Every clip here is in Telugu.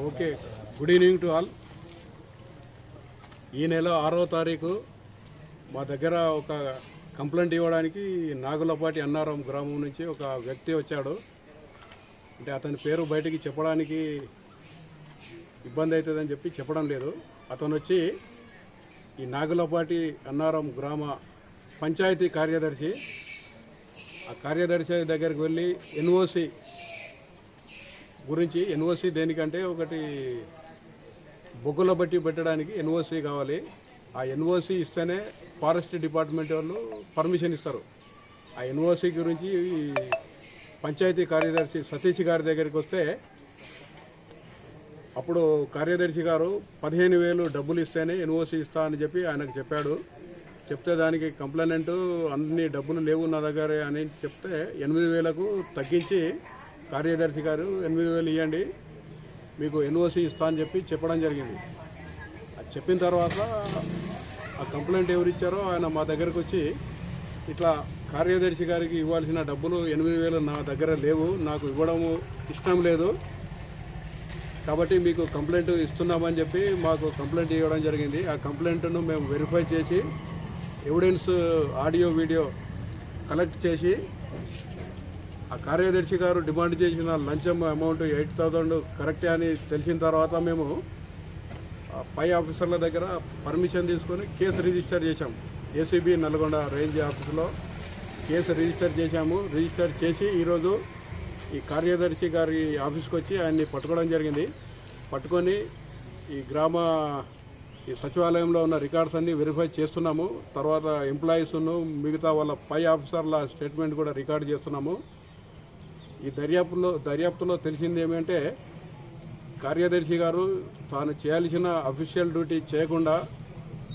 Okay, good evening to all. ఈ నెల 6వ తారీఖు మా దగ్గర ఒక కంప్లైంట్ ఇవ్వడానికి నాగులపాటి అన్నారం గ్రామం నుంచి ఒక వ్యక్తి వచ్చాడు. అంటే అతని పేరు బయటికి చెప్పడానికి ఇబ్బంది అవుతుందని చెప్పి చెప్పడం లేదు. అతను వచ్చి ఈ నాగులపాటి అన్నారం గ్రామ పంచాయతీ కార్యదర్శి, ఆ కార్యదర్శి దగ్గరికి వెళ్ళి ఎన్ఓసి గురించి, ఎన్ఓసి దేనికంటే ఒకటి బొగ్గుల బట్టి పెట్టడానికి ఎన్ఓసి కావాలి. ఆ ఎన్ఓసి ఇస్తేనే ఫారెస్ట్ డిపార్ట్మెంట్ వాళ్ళు పర్మిషన్ ఇస్తారు. ఆ ఎన్ఓసి గురించి పంచాయతీ కార్యదర్శి సతీష్ గారి దగ్గరికి వస్తే అప్పుడు కార్యదర్శి గారు 15,000 డబ్బులు ఇస్తేనే ఎన్ఓసి ఇస్తా అని చెప్పి ఆయనకు చెప్పాడు. చెప్తే దానికి కంప్లైనెంట్ అన్ని డబ్బులు లేవు నా దగ్గర అని చెప్తే 8,000కు తగ్గించి కార్యదర్శి గారు 8,000 ఇవ్వండి, మీకు ఎన్ఓసి ఇస్తా అని చెప్పి చెప్పడం జరిగింది. అది చెప్పిన తర్వాత ఆ కంప్లైంట్ ఎవరు ఇచ్చారో ఆయన మా దగ్గరకు వచ్చి ఇట్లా కార్యదర్శి గారికి ఇవ్వాల్సిన డబ్బులు 8,000 నా దగ్గర లేవు, నాకు ఇవ్వడము ఇష్టం లేదు, కాబట్టి మీకు కంప్లైంట్ ఇస్తున్నామని చెప్పి మాకు కంప్లైంట్ ఇవ్వడం జరిగింది. ఆ కంప్లైంట్ను మేము వెరిఫై చేసి ఎవిడెన్స్ ఆడియో వీడియో కలెక్ట్ చేసి ఆ కార్యదర్శి గారు డిమాండ్ చేసిన లంచం అమౌంట్ 8,000 కరెక్టే అని తెలిసిన తర్వాత మేము పై ఆఫీసర్ల దగ్గర పర్మిషన్ తీసుకొని కేసు రిజిస్టర్ చేశాం. ఏసీబీ నల్గొండ రేంజ్ ఆఫీసులో కేసు రిజిస్టర్ చేశాము. రిజిస్టర్ చేసి ఈరోజు ఈ కార్యదర్శి గారి ఆఫీస్కి వచ్చి ఆయన్ని పట్టుకోవడం జరిగింది. పట్టుకొని ఈ గ్రామ ఈ సచివాలయంలో ఉన్న రికార్డ్స్ అన్ని వెరిఫై చేస్తున్నాము. తర్వాత ఎంప్లాయీస్ను మిగతా వాళ్ళ పై ఆఫీసర్ల స్టేట్మెంట్ కూడా రికార్డు చేస్తున్నాము. ఈ దర్యాప్తులో తెలిసింది ఏమంటే కార్యదర్శి గారు తాను చేయాల్సిన అఫీషియల్ డ్యూటీ చేయకుండా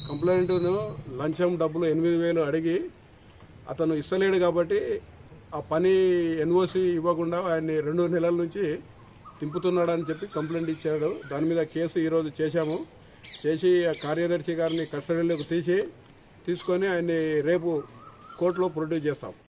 కంప్లైంట్ను లంచం డబ్బులు 8,000 అడిగి అతను ఇస్తలేడు కాబట్టి ఆ పని ఎన్ఓసి ఇవ్వకుండా ఆయన్ని 2 నెలల నుంచి తింపుతున్నాడని చెప్పి కంప్లైంట్ ఇచ్చాడు. దాని మీద కేసు ఈరోజు చేశాము. చేసి ఆ కార్యదర్శి గారిని కస్టడీలోకి తీసుకొని ఆయన్ని రేపు కోర్టులో ప్రొడ్యూస్ చేస్తాం.